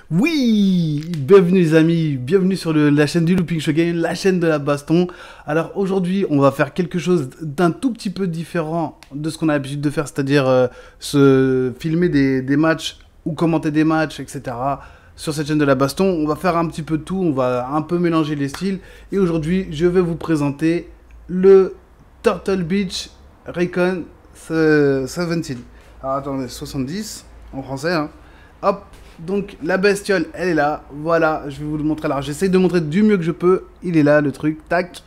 Oui, bienvenue les amis, bienvenue sur la chaîne du Looping Shogun, la chaîne de la baston. Alors aujourd'hui, on va faire quelque chose d'un tout petit peu différent de ce qu'on a l'habitude de faire, c'est-à-dire se filmer des matchs ou commenter des matchs, etc. Sur cette chaîne de la baston, on va faire un petit peu de tout, on va un peu mélanger les styles. Et aujourd'hui, je vais vous présenter le Turtle Beach Recon 17. Alors attendez, 70 en français, hein. Hop, donc la bestiole, elle est là. Voilà, je vais vous le montrer. Alors j'essaye de montrer du mieux que je peux. Il est là, le truc. Tac.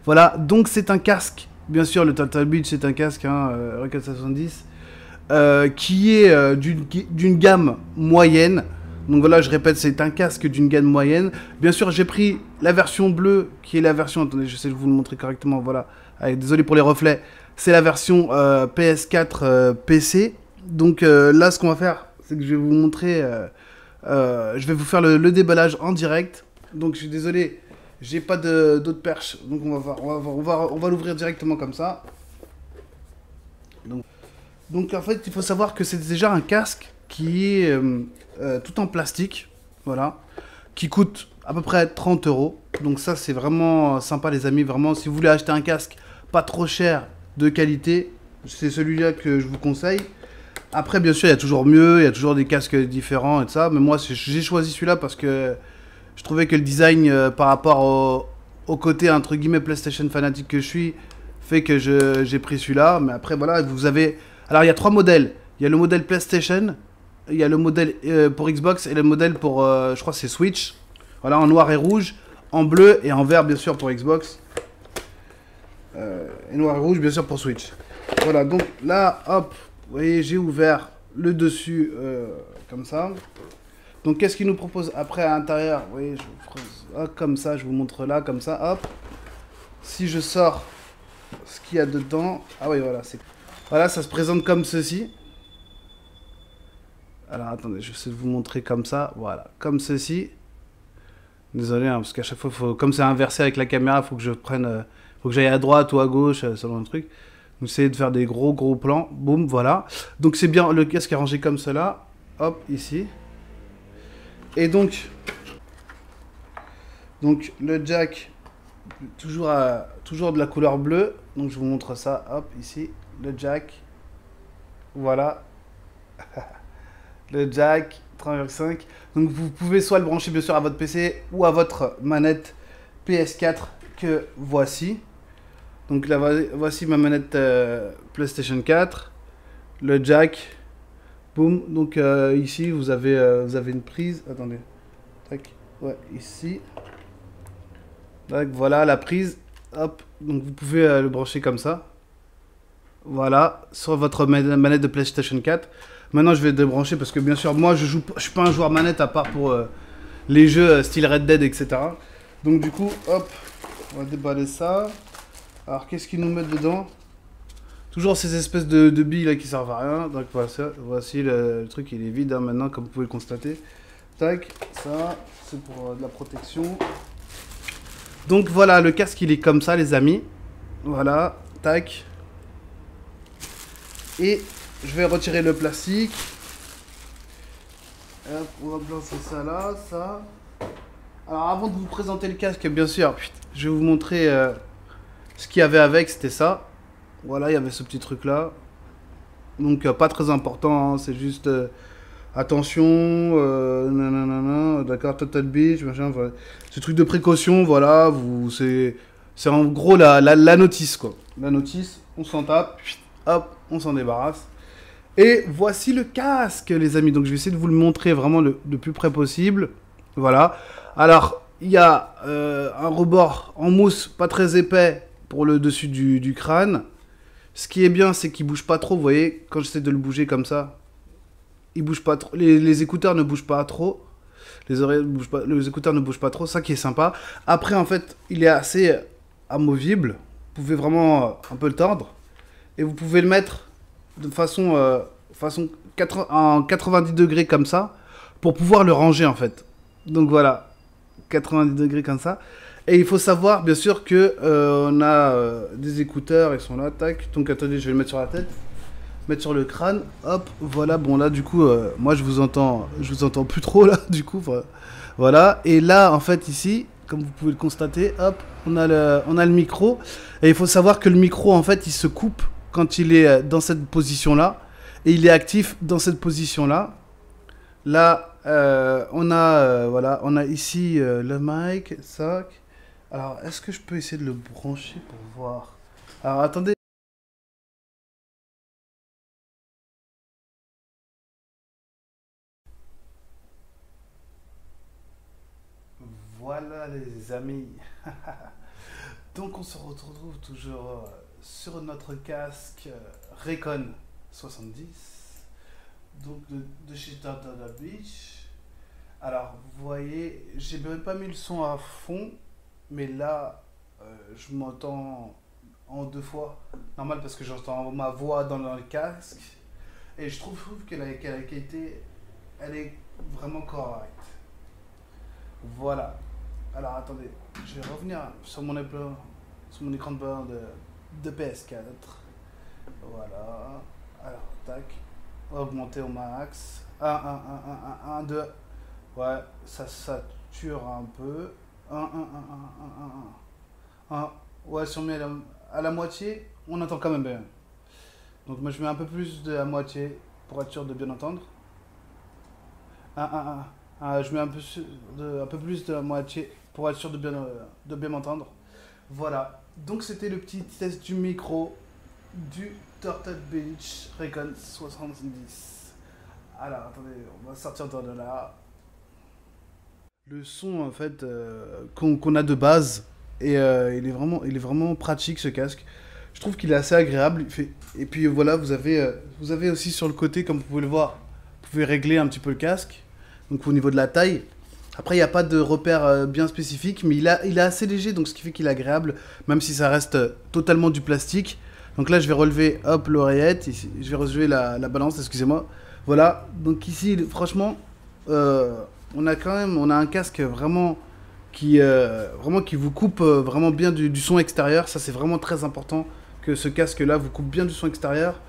Voilà, donc c'est un casque. Bien sûr, le Turtle Beach, c'est un casque, hein, Recon 70, qui est d'une gamme moyenne. Donc voilà, je répète, c'est un casque d'une gamme moyenne. Bien sûr, j'ai pris la version bleue, qui est la version... Attendez, j'essaie de vous le montrer correctement, voilà. Allez, désolé pour les reflets. C'est la version PS4 PC. Donc là, ce qu'on va faire, c'est que je vais vous montrer... je vais vous faire le déballage en direct. Donc je suis désolé, j'ai pas d'autres perches. Donc on va l'ouvrir directement comme ça. Donc en fait, il faut savoir que c'est déjà un casque qui est tout en plastique. Voilà. Qui coûte à peu près 30 euros. Donc ça, c'est vraiment sympa les amis. Vraiment, si vous voulez acheter un casque pas trop cher, de qualité, c'est celui-là que je vous conseille. Après, bien sûr, il y a toujours mieux, il y a toujours des casques différents et tout ça. Mais moi, j'ai choisi celui-là parce que je trouvais que le design, par rapport au côté, entre guillemets, PlayStation fanatique que je suis, fait que j'ai pris celui-là. Mais après, voilà, vous avez... Alors, il y a trois modèles. Il y a le modèle PlayStation, il y a le modèle pour Xbox et le modèle pour, je crois, c'est Switch. Voilà, en noir et rouge, en bleu et en vert, bien sûr, pour Xbox. Et noir et rouge, bien sûr, pour Switch. Voilà, donc là, hop... Vous voyez, j'ai ouvert le dessus comme ça. Donc, qu'est-ce qu'il nous propose après à l'intérieur? Vous voyez, comme ça, je vous montre là, comme ça, hop. Si je sors ce qu'il y a dedans... Ah oui, voilà, voilà, ça se présente comme ceci. Alors, attendez, je vais essayer de vous montrer comme ça. Voilà, comme ceci. Désolé, hein, parce qu'à chaque fois, comme c'est inversé avec la caméra, il faut que je prenne... faut que j'aille à droite ou à gauche, selon le truc. Vous essayez de faire des gros plans. Boum, voilà. Donc c'est bien, le casque est rangé comme cela. Hop, ici. Et donc le jack, toujours de la couleur bleue. Donc je vous montre ça. Hop, ici. Le jack. Voilà. Le jack 3,5. Donc vous pouvez soit le brancher bien sûr à votre PC ou à votre manette PS4 que voici. Donc là, voici ma manette PlayStation 4, le jack, boum. Donc ici, vous avez une prise. Attendez, tac, ouais, ici. Tac, voilà la prise. Hop, donc vous pouvez le brancher comme ça. Voilà, sur votre manette de PlayStation 4. Maintenant, je vais débrancher parce que bien sûr, moi, je suis pas un joueur manette à part pour les jeux style Red Dead, etc. Donc du coup, hop, on va déballer ça. Alors, qu'est-ce qu'ils nous mettent dedans? Toujours ces espèces de billes là qui servent à rien. Donc, voici le truc, il est vide hein, maintenant, comme vous pouvez le constater. Tac, ça, c'est pour de la protection. Donc, voilà, le casque, il est comme ça, les amis. Voilà, tac. Et je vais retirer le plastique. Hop, on va placer ça là, ça. Alors, avant de vous présenter le casque, bien sûr, je vais vous montrer... ce qu'il y avait avec, c'était ça. Voilà, il y avait ce petit truc là. Donc pas très important, hein, c'est juste attention, nanana, d'accord, Turtle Beach, machin, voilà. Ce truc de précaution, voilà, c'est en gros la notice quoi. La notice, on s'en tape, hop, on s'en débarrasse. Et voici le casque les amis, donc je vais essayer de vous le montrer vraiment le plus près possible. Voilà, alors il y a un rebord en mousse pas très épais pour le dessus du crâne. Ce qui est bien, c'est qu'il bouge pas trop. Vous voyez, quand j'essaie de le bouger comme ça, il bouge pas trop. Les écouteurs ne bougent pas trop. Les oreilles ne bougent pas. Les écouteurs ne bougent pas trop. Ça qui est sympa. Après, en fait, il est assez amovible. Vous pouvez vraiment un peu le tordre. Et vous pouvez le mettre de façon en 90 degrés comme ça pour pouvoir le ranger en fait. Donc voilà, 90 degrés comme ça. Et il faut savoir, bien sûr, que on a des écouteurs, ils sont là, tac. Donc attendez, je vais le mettre sur la tête. mettre sur le crâne. Hop, voilà. Bon là, du coup, moi je vous entends plus trop là. Du coup, voilà. Et là, en fait, ici, comme vous pouvez le constater, hop, on a le micro. Et il faut savoir que le micro, en fait, il se coupe quand il est dans cette position-là. Et il est actif dans cette position-là. Là, voilà, on a ici le mic, ça. Alors, est-ce que je peux essayer de le brancher pour voir? Alors, attendez. Voilà les amis. Donc on se retrouve toujours sur notre casque Recon 70, donc de chez Turtle Beach. Alors vous voyez, j'ai même pas mis le son à fond, mais là je m'entends en deux fois. Normal parce que j'entends ma voix dans le casque. Et je trouve que la qualité, elle est vraiment correcte. Voilà. Alors attendez, je vais revenir sur mon écran de PS4. Voilà. Alors, tac. Augmenter au max. 1, 2. Ouais, ça sature un peu. 1. Ouais, si on met à la moitié, on entend quand même bien. Donc moi je mets un peu plus de la moitié pour être sûr de bien entendre. 1. Je mets un peu plus de la moitié pour être sûr de bien m'entendre. Voilà. Donc c'était le petit test du micro du Turtle Beach Recon 70. Alors attendez, on va sortir de là. Le son en fait qu'on a de base et il est vraiment pratique ce casque. Je trouve qu'il est assez agréable. Et puis voilà, vous avez aussi sur le côté, comme vous pouvez le voir, vous pouvez régler un petit peu le casque. Donc au niveau de la taille. Après, il n'y a pas de repère bien spécifique, mais il est assez léger, donc ce qui fait qu'il est agréable, même si ça reste totalement du plastique. Donc là, je vais relever, hop, l'oreillette, je vais relever la balance, excusez-moi. Voilà, donc ici, franchement, on a un casque vraiment qui vous coupe vraiment bien du son extérieur. Ça, c'est vraiment très important que ce casque-là vous coupe bien du son extérieur.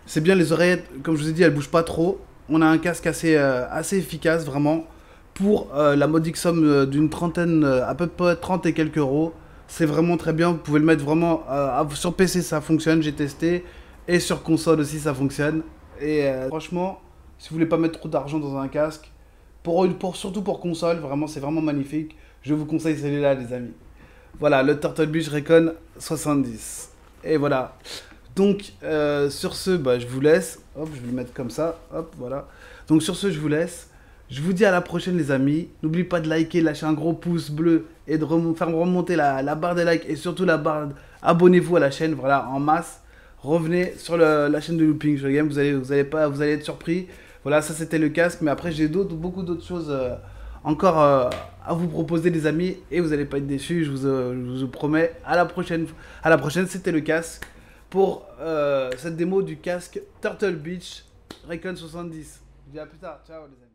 C'est bien, les oreillettes, comme je vous ai dit, elles bougent pas trop. On a un casque assez efficace, vraiment. Pour la modique somme d'une trentaine, à peu près 30 et quelques euros. C'est vraiment très bien. Vous pouvez le mettre vraiment sur PC, ça fonctionne, j'ai testé. Et sur console aussi, ça fonctionne. Et franchement, si vous voulez pas mettre trop d'argent dans un casque, surtout pour console, vraiment, c'est vraiment magnifique. Je vous conseille celui-là, les amis. Voilà, le Turtle Beach Recon 70. Et voilà. Donc, sur ce, bah, je vous laisse. Hop, je vais le mettre comme ça. Hop, voilà. Donc, sur ce, je vous laisse. Je vous dis à la prochaine, les amis. N'oubliez pas de liker, lâcher un gros pouce bleu et de faire remonter la barre des likes et surtout la barre. Abonnez-vous à la chaîne, voilà, en masse. Revenez sur la chaîne de Looping Show Game. Vous allez être surpris. Voilà, ça c'était le casque. Mais après, j'ai beaucoup d'autres choses encore à vous proposer, les amis. Et vous n'allez pas être déçus. Je vous promets. À la prochaine, c'était le casque pour cette démo du casque Turtle Beach Recon 70. Je vous dis à plus tard. Ciao, les amis.